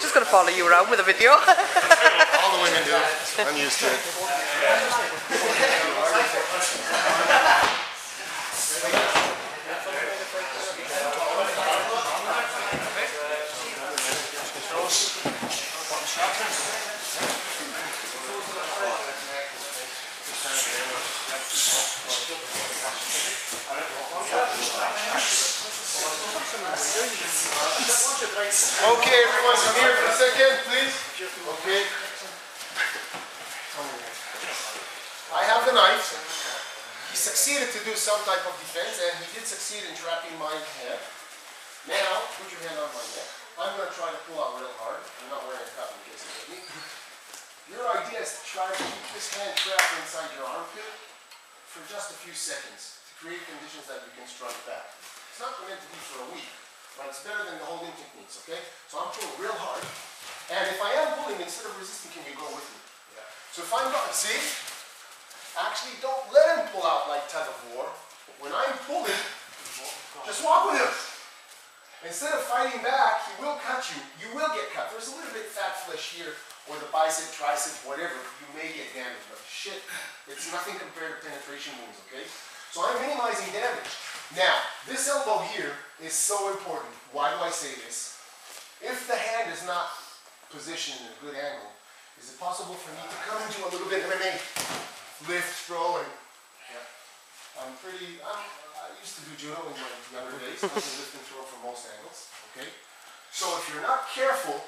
Just gonna follow you around with a video. All the women do. I'm used to it. Okay, everyone, come here for a second, please. Okay. I have the knife. He succeeded to do some type of defense, and he did succeed in trapping my head. Now, put your hand on my neck. I'm going to try to pull out real hard. I'm not wearing a cup in case you get me. Your idea is to try to keep this hand trapped inside your armpit for just a few seconds to create conditions that you can strike back. It's not meant to be for a week. But it's better than the holding techniques, okay? So I'm pulling real hard. And if I am pulling, instead of resisting, can you go with me? Yeah. So if I'm going, see? Actually, don't let him pull out like tug of war. When I'm pulling, just walk with him. Instead of fighting back, he will cut you. You will get cut. There's a little bit of fat flesh here, or the bicep, tricep, whatever. You may get damaged, but shit, it's nothing compared to penetration wounds, okay? So I'm minimizing damage. Now, this elbow here is so important. Why do I say this? If the hand is not positioned in a good angle, is it possible for me to come into a little bit of MMA? Lift, throw, and I used to do judo in my younger days. I can lift and throw from most angles, okay? So if you're not careful,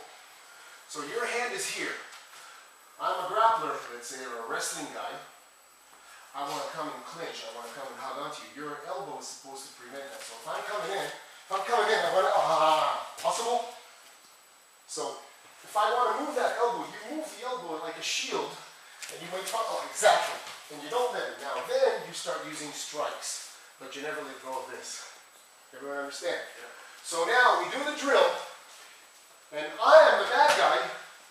so your hand is here. I'm a grappler, let's say, or a wrestling guy. I want to come and clinch, I want to come and hug onto you. Your elbow is supposed to prevent that. So if I'm coming in, I want to, possible? So if I want to move that elbow, you move the elbow like a shield, and you might, exactly. And you don't let it. Now then you start using strikes, but you never let go of this. Everyone understand? Yeah. So now we do the drill, and I am the bad guy.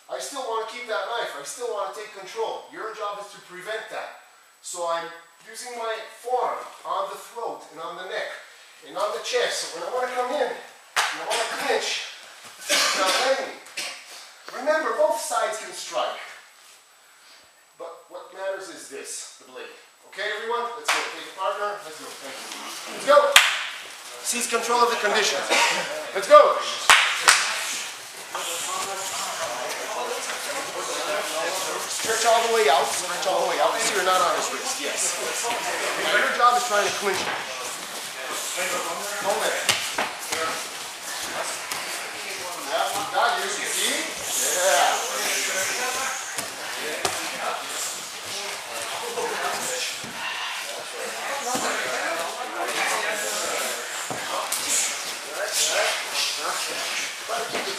I still want to keep that knife. I still want to take control. Your job is to prevent that. So I'm using my forearm on the throat and on the neck and on the chest. So when I want to come in and I want to clinch, it's not letting me. Remember, both sides can strike. But what matters is this, the blade. Okay, everyone? Let's go. Take a partner. Let's go. Thank you. Let's go. Seize control of the conditions. Let's go. Stretch all the way out, stretch all the way out. So you're not on his wrist, yes. Now your job is trying to clinch it. Don't let it. Yeah, we got you, see? Yeah. Try to keep it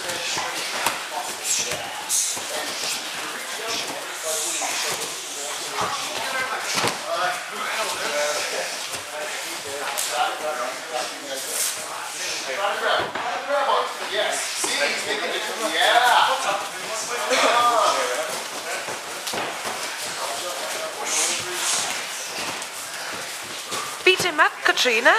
grab on. Yes. See, he's making it. Yeah. Beat him up, Katrina.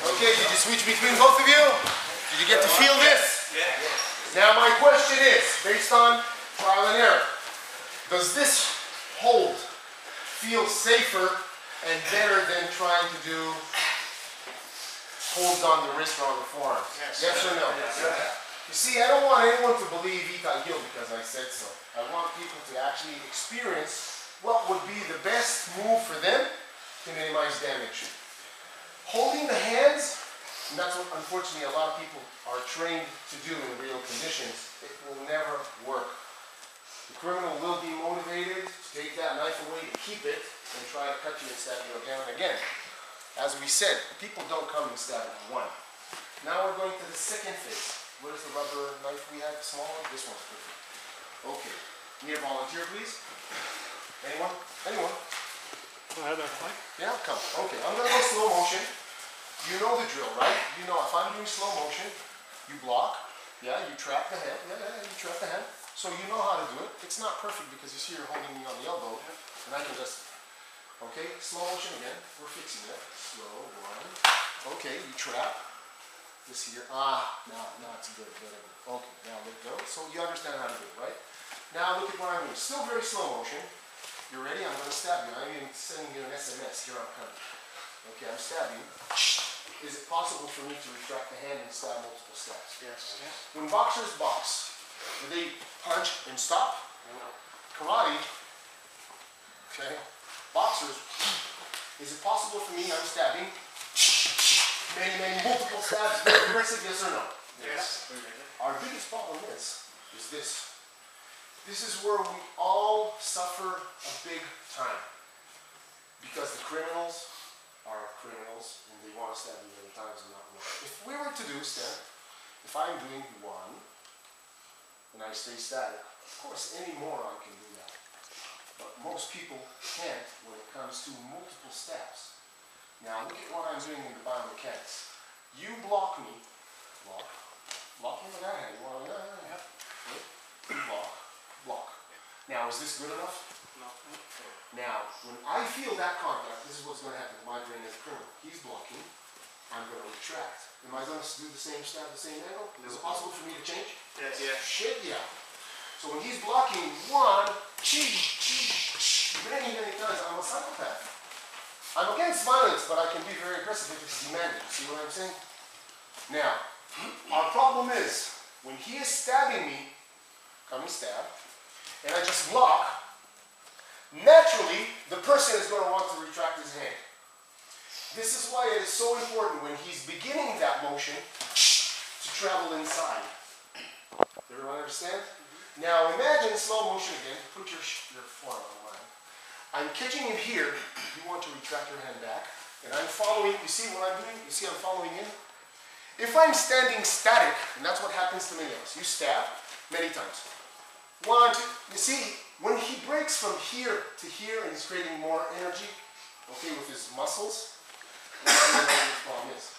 Okay, did you switch between both of you? Did you get to feel this? Yeah. Now my question is, based on trial and error, does this hold feel safer and better than trying to do holds on the wrist or on the forearm? Yes or no? Yes. You see, I don't want anyone to believe Itay Gil because I said so. I want people to actually experience what would be the best move for them to minimize damage. Holding the hands, and that's what unfortunately a lot of people are trained to do in real conditions, it will never work. The criminal will be motivated to take that knife away, to keep it, and try to cut you and stab you again and again. As we said, people don't come and stab you one. Now we're going to the second phase. Where's the rubber knife we had? The small one? This one's perfect. Okay. Need a volunteer, please? Anyone? Anyone? Yeah, come. Okay, I'm going to go slow motion. You know the drill, right? You know, if I'm doing slow motion, you block, yeah, you trap the hand, you trap the hand. So you know how to do it. It's not perfect because you see you're holding me on the elbow, and I can just, okay, slow motion again. We're fixing it. Slow, one. Okay, you trap. This here, now it's good, Okay, now let go. So you understand how to do it, right? Now look at what I'm doing. Still very slow motion. You ready? I'm going to stab you. I'm even sending you an SMS. Here I'm coming. Okay, I'm stabbing. Is it possible for me to retract the hand and stab multiple stabs? Yes. When boxers box, do they punch and stop? No. Karate, okay, boxers, is it possible for me, I'm stabbing, many multiple stabs, very aggressive, yes or no? Yes. Our biggest problem is this. This is where we all suffer a big time. Because the criminals are criminals and they want to stab you many times and not one. If we were to do, Stan, if I'm doing one and I stay static, of course any moron can do that. But most people can't when it comes to multiple stabs. Now look at what I'm doing in the biomechanics. You block me, block me with that hand. You want to, you block. Now is this good enough? No. Now, when I feel that contact, this is what's going to happen to my brain as a criminal. He's blocking, I'm going to retract. Am I going to do the same stab, the same angle? Is it possible for me to change? Yes. Yeah. Shit, yeah. So when he's blocking one, many times, I'm a psychopath. I'm against violence, but I can be very aggressive if it's demanded. See what I'm saying? Now, our problem is, when he is stabbing me, coming stab, and I just block, naturally, the person is going to want to retract his hand. This is why it is so important when he's beginning that motion to travel inside. Everyone understand? Now imagine slow motion again. Put your forearm on mine. I'm catching him here. You want to retract your hand back. And I'm following. You see what I'm doing? You see I'm following in? If I'm standing static, and that's what happens to many of us, you stab many times. One, two, you see, when he breaks from here to here and he's creating more energy, okay, with his muscles, that's what the problem is.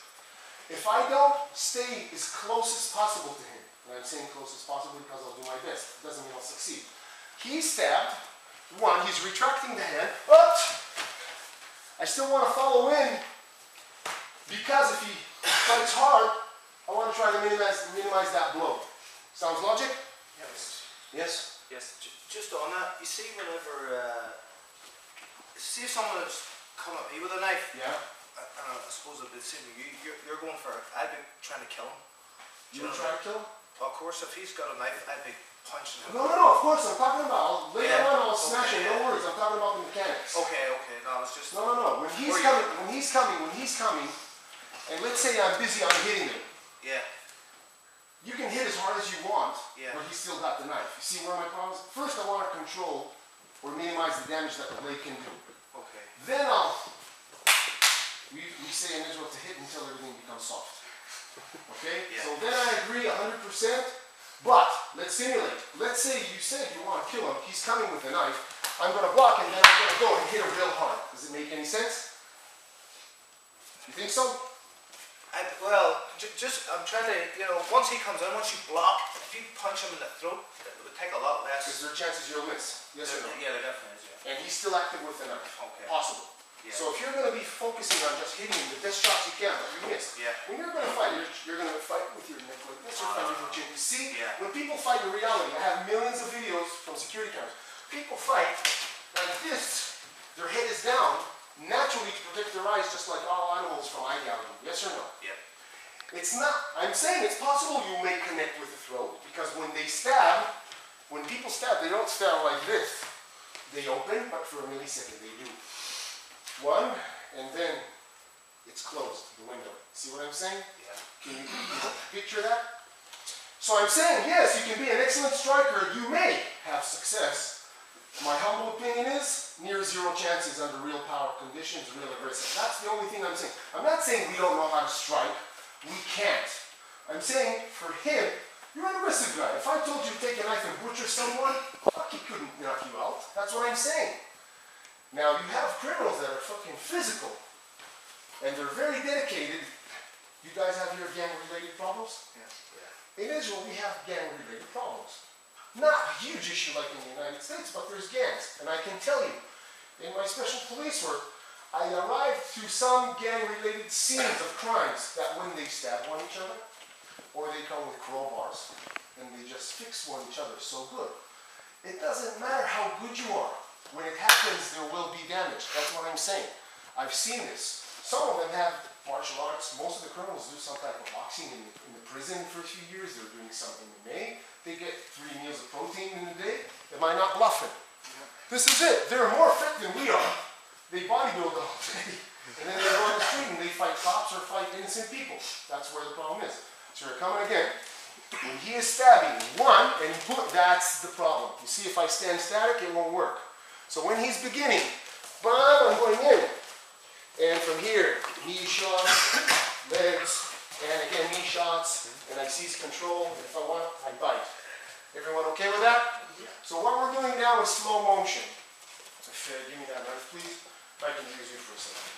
If I don't stay as close as possible to him, and I'm saying close as possible because I'll do my best, it doesn't mean I'll succeed. He stabbed, one, he's retracting the hand, but I still want to follow in because if he fights hard, I want to try to minimize that blow. Sounds logic? Yes. Yes? Yes. Just on that, you see whenever, see if someone has come at me with a knife, Yeah. I suppose it'd be the same with you, you're going for it, I'd be trying to kill him. You would try to kill him? Of course, if he's got a knife, I'd be punching him. No, of course, I'm talking about, later on I'll smash him, no worries, I'm talking about the mechanics. Okay, no, it's just... No, when he's coming, and let's say I'm busy, I'm hitting him. Yeah. You can hit as hard as you want, Yeah. but he's still got the knife. You see where my problem is? First I want to control or minimize the damage that the blade can do. Okay. Then we say in Israel to hit until everything becomes soft. Okay? Yeah. So then I agree 100%, but let's simulate. Let's say you said you want to kill him, he's coming with a knife, I'm going to block and then I'm going to go and hit him real hard. Does it make any sense? You think so? I'm trying to, once he comes in, once you block, if you punch him in the throat, it would take a lot less. Is there chances you'll miss? Yes or no? Yeah, there definitely is, yeah. And he's still active with the knife. Okay. Possible. Yeah. So if you're going to be focusing on just hitting him the best shots you can, but you miss. Yeah. When you're going to fight, you're going to fight with your neck like this, or fight with your chin. You see, Yeah. when people fight in reality, I have millions of videos from security cameras. People fight like this, their head is down, naturally to protect their eyes, just like all animals from eye gouging. Yes or no? Yeah. It's not, I'm saying it's possible you may connect with the throat, because when they stab, when people stab, they don't stab like this. They open, but for a millisecond they do. One, and then it's closed, the window. See what I'm saying? Yeah. Can you picture that? So I'm saying, yes, you can be an excellent striker, you may have success. My humble opinion is, near zero chances under real power conditions, real aggressive. That's the only thing I'm saying. I'm not saying we don't know how to strike. We can't. I'm saying, for him, you're an aggressive guy. If I told you to take a knife and butcher someone, fuck, he couldn't knock you out. That's what I'm saying. Now, you have criminals that are fucking physical, and they're very dedicated, problems? Yes. In Israel, we have gang-related problems. Not a huge issue like in the United States, but there's gangs. And I can tell you, in my special police work, I arrived to some gang-related scenes of crimes that when they stab one each other, or they come with crowbars, and they just fix one each other so good. It doesn't matter how good you are. When it happens, there will be damage. That's what I'm saying. I've seen this. Some of them have martial arts. Most of the criminals do some type of boxing in the prison for a few years. They're doing some MMA. They get 3 meals of protein in a day. Am I not bluffing? Yeah. This is it. They're more fit than we are. They bodybuild all day. And then they go on the street and they fight cops or fight innocent people. That's where the problem is. So you're coming again. When he is stabbing one and that's the problem. You see, if I stand static, it won't work. So when he's beginning, bam, I'm going in. And from here, knee shots, legs, and again knee shots, and I seize control. If I want, I bite. Everyone okay with that? Yeah. So what we're doing now is slow motion. Give me that knife, please. If I can use you for a second.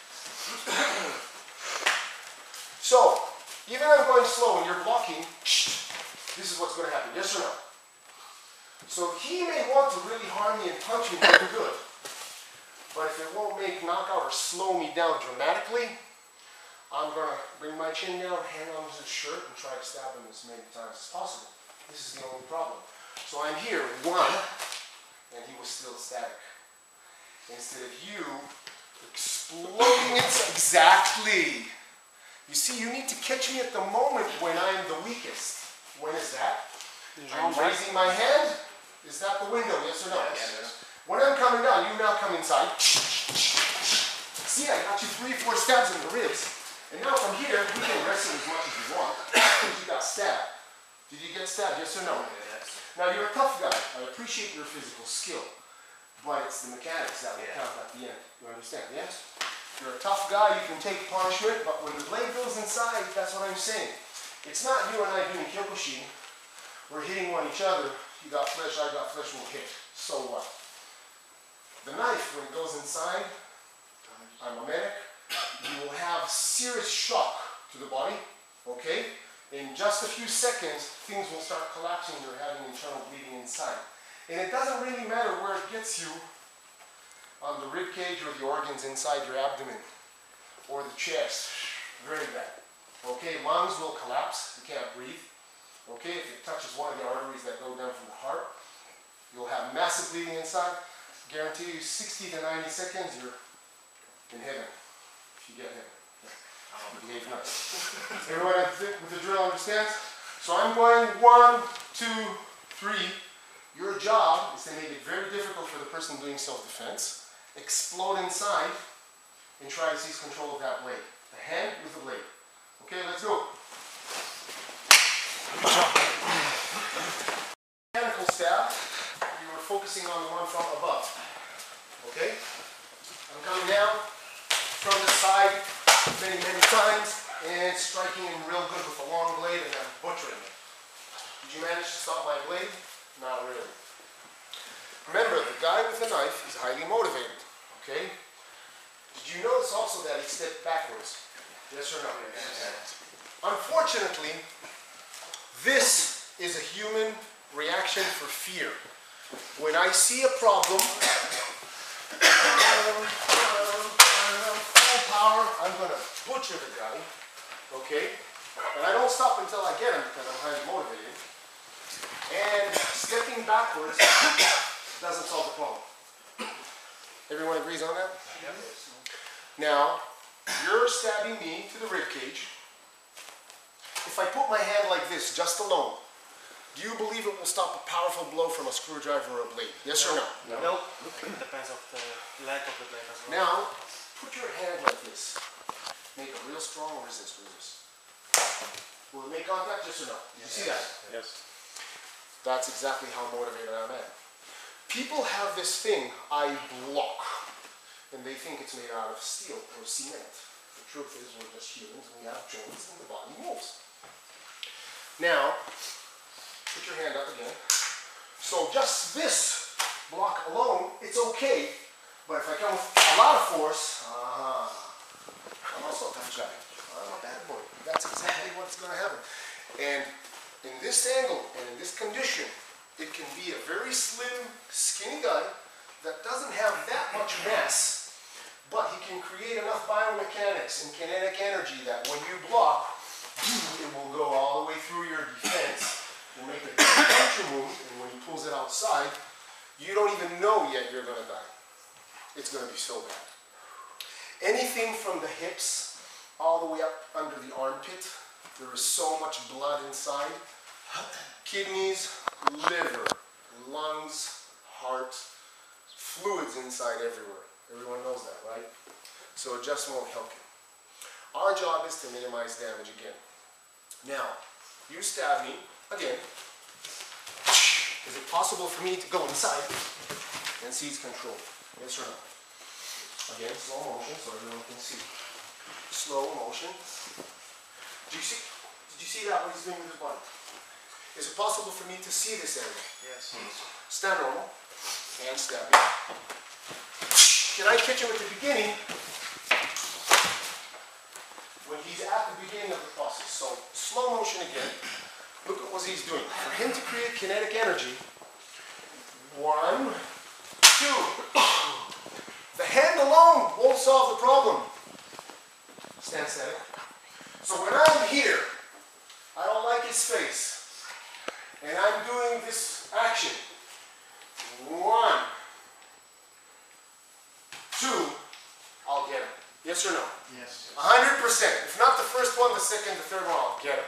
So, even though I'm going slow and you're blocking, this is what's going to happen. Yes or no? So he may want to really harm me and punch me pretty good. But if it won't make knockout or slow me down dramatically, I'm going to bring my chin down, hand on his shirt, and try to stab him as many times as possible. This is the only problem. So I'm here, one, and he was still static. Instead of you exploding inside. Exactly. You see, you need to catch me at the moment when I'm the weakest. When is that? I'm raising my hand. Is that the window? Yes or no? Yes. When I'm coming down, you now come inside. See, I got you 3 or 4 stabs in the ribs. And now from here, we can wrestle as much as you want. Because you got stabbed. Did you get stabbed? Yes or no? Yes. Now you're a tough guy. I appreciate your physical skill. But it's the mechanics that will count at the end. You understand? Yes? You're a tough guy, you can take punishment, but when the blade goes inside, that's what I'm saying. It's not you and I doing kyokushin. We're hitting one each other. You got flesh, I got flesh, we'll hit. So what? The knife, when it goes inside, I'm a medic, you will have serious shock to the body, okay? In just a few seconds, things will start collapsing. You're having internal bleeding inside. And it doesn't really matter where it gets you, on the rib cage or the organs inside your abdomen, or the chest, very bad. Okay, lungs will collapse, you can't breathe. Okay, if it touches one of the arteries that go down from the heart, you'll have massive bleeding inside. Guarantee you 60 to 90 seconds, you're in heaven, if you get heaven. Behave nice. Everyone with the drill understands? So I'm going 1, 2, 3. Your job is to make it very difficult for the person doing self-defense, explode inside, and try to seize control of that blade. The hand with the blade. Okay, let's go. Mechanical stab, you were focusing on the one from above. Okay? I'm coming down from the side many, many times and striking him real good with a long blade and then butchering him. Did you manage to stop my blade? Not really. Remember, the guy with the knife is highly motivated, okay? Did you notice also that he stepped backwards? Yes or no? Yes. Unfortunately, this is a human reaction for fear. When I see a problem, full power, I'm going to butcher the guy, okay? And I don't stop until I get him because I'm highly motivated. And stepping backwards doesn't solve the problem. Everyone agrees on that? Yes. Now, you're stabbing me to the rib cage. If I put my hand like this, just alone, do you believe it will stop a powerful blow from a screwdriver or a blade? Yes or no? No. It depends on the length of the blade as well. Now, put your hand like this. Make a real strong resist. Will it make contact? Yes or no? You see that? Yes. That's exactly how motivated I'm at. People have this thing, I block, and they think it's made out of steel or cement. The truth is we're just humans, we have joints and the body moves. Now, put your hand up again. So just this block alone, it's okay, but if I come with a lot of force, I'm also a tough guy. I'm a bad boy. That's exactly what's going to happen. And in this angle and in this condition, it can be a very slim, skinny guy that doesn't have that much mass, but he can create enough biomechanics and kinetic energy that when you block, it will go all the way through your defense. You'll make a puncture wound, and when he pulls it outside, you don't even know yet you're going to die. It's going to be so bad. Anything from the hips all the way up under the armpit, there is so much blood inside. Kidneys, liver, lungs, heart, fluids inside everywhere. Everyone knows that, right? So it just won't help you. Our job is to minimize damage again. Now, you stab me, again. Is it possible for me to go inside and seize control? Yes or no? Again, slow motion so everyone can see. Slow motion. Did you see that what he's doing with his body? Is it possible for me to see this area? Yes. Stand normal and stab me. Can I catch him at the beginning when he's at the beginning of the process? So slow motion again. Look at what he's doing. For him to create kinetic energy, 1, 2. The hand alone won't solve the problem. Stand static. So when I'm here, I don't like his face, and I'm doing this action. 1, 2, I'll get him. Yes or no? Yes. 100%. If not the first one, the second, the third one, I'll get him.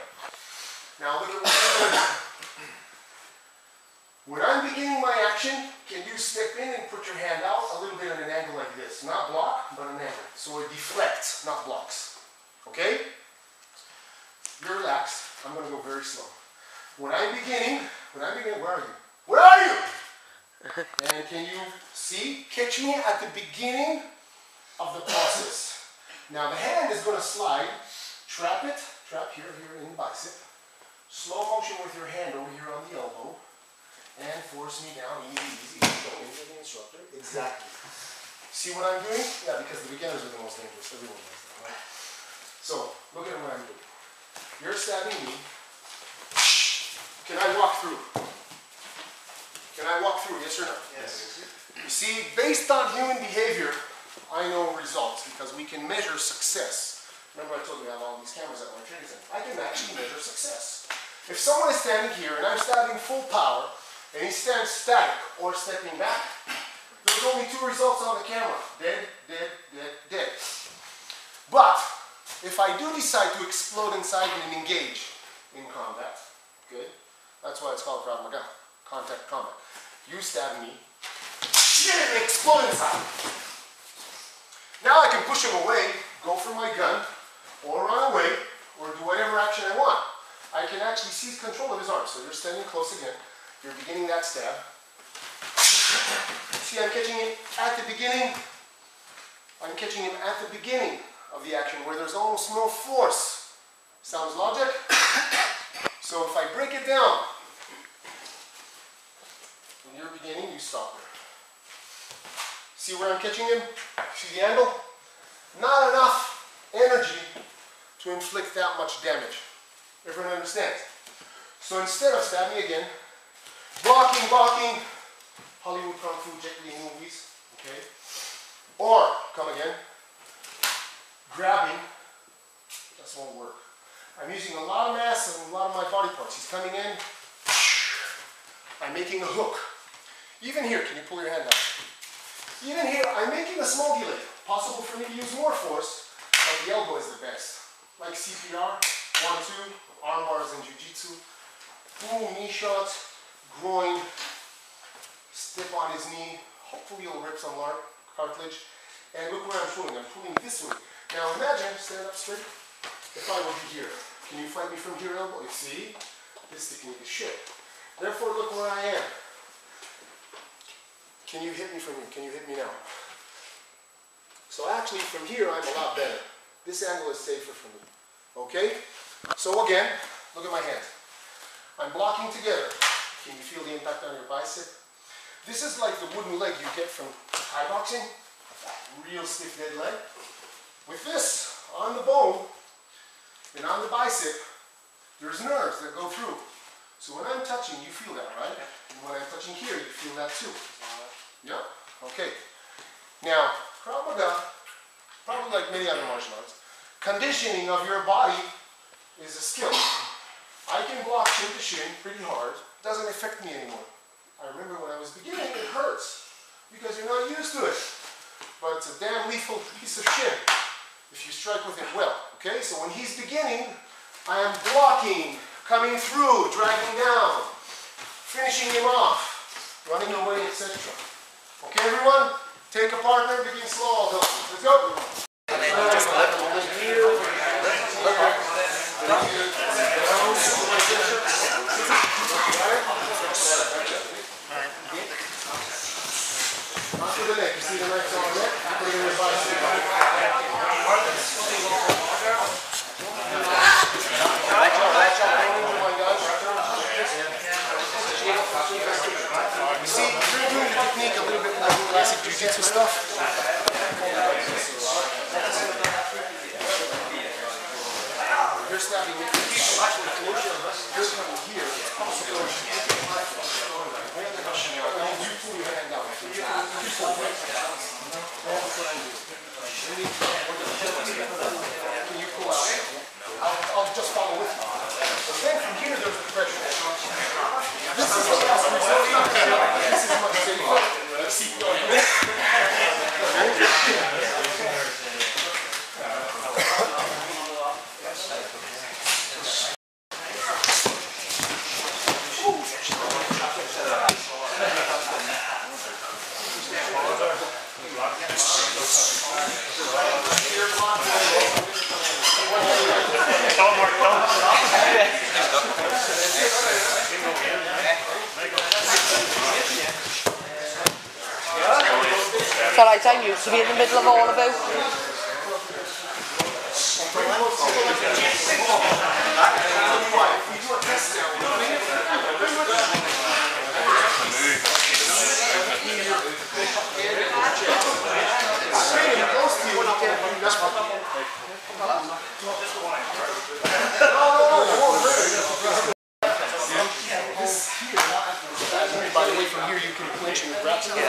Now look at what I'm going to do. When I'm beginning my action, can you step in and put your hand out a little bit at an angle like this? Not block, but an angle. So it deflects, not blocks. Okay? You're relaxed. I'm going to go very slow. When I'm beginning, where are you? Where are you? And can you see? Catch me at the beginning of the process. Now the hand is going to slide. Trap it. Trap here in the bicep. Slow motion with your hand over here on the elbow. And force me down, easy. Don't injure the instructor. Exactly. See what I'm doing? Yeah, because the beginners are the most dangerous. Everyone knows that, right? So, look at what I'm doing. You're stabbing me. Can I walk through? Can I walk through, yes or no? Yes. You see, based on human behavior, I know results because we can measure success. Remember I told you I have all these cameras at my training center. I can actually measure success. If someone is standing here and I'm stabbing full power, and he stands static or stepping back, there's only 2 results on the camera. Dead, dead, dead, dead. But, if I do decide to explode inside and engage in combat, okay, that's why it's called Krav Maga, contact combat. You stab me, and explode inside. Now I can push him away, go for my gun, or run away, or do whatever action I want. I can actually seize control of his arm. So you're standing close again. You're beginning that stab. See, I'm catching him at the beginning. I'm catching him at the beginning of the action where there's almost no force. Sounds logic? So if I break it down, when you're beginning, you stop there. See where I'm catching him? See the angle? Not enough energy to inflict that much damage. Everyone understands? So instead of stabbing again, blocking, Hollywood Kung Fu Jet Li movies, okay? Or, come again, grabbing, just won't work. I'm using a lot of mass and a lot of my body parts. He's coming in, I'm making a hook. Even here, can you pull your hand out? Even here, I'm making a small delay. Possible for me to use more force, but the elbow is the best. Like CPR, 1, 2, arm bars in jiu-jitsu. Boom, knee shot, groin, step on his knee. Hopefully it'll rip some cartilage. And look where I'm pulling. I'm pulling this way. Now imagine, stand up straight. If I were be here, can you fight me from here, elbow? You see? This technique is shit. Therefore, look where I am. Can you hit me from here? Can you hit me now? So actually, from here, I'm a lot better. This angle is safer for me. Okay? So again, look at my hand. I'm blocking together. Can you feel the impact on your bicep? This is like the wooden leg you get from Thai boxing. That real stiff dead leg. With this, on the bone, and on the bicep, there's nerves that go through. So when I'm touching, you feel that, right? And when I'm touching here, you feel that too. Yeah? Okay. Now, Krav Maga, probably like many other martial arts, conditioning of your body is a skill. I can block shin to shin pretty hard. It doesn't affect me anymore. I remember when I was beginning, it hurts because you're not used to it. But it's a damn lethal piece of shit if you strike with it well. Okay, so when he's beginning, I am blocking, coming through, dragging down, finishing him off, running away, etc. Okay, everyone? Take a partner, begin slow. Let's go. Onto the neck. You see the knife on the neck? Put it in your bicep. You see, you're doing the technique a little bit like classic jiu-jitsu stuff. You're stabbing it. You're coming here. It's possible. You pull your hand down. That's what I do. Can you pull out? I'll just follow with you. Then from here there's the pressure. This is the last result. This is much safer. Let's keep going. It's alright, I'm used to be in the middle of all of it. By the way, from here you can clinch and grab something.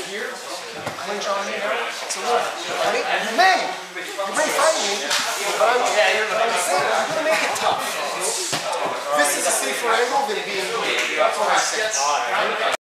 Here, you clinch on me now. It's a little, you may find me, but I'm going to make it tough. This is a safer angle than being here. That's what I said.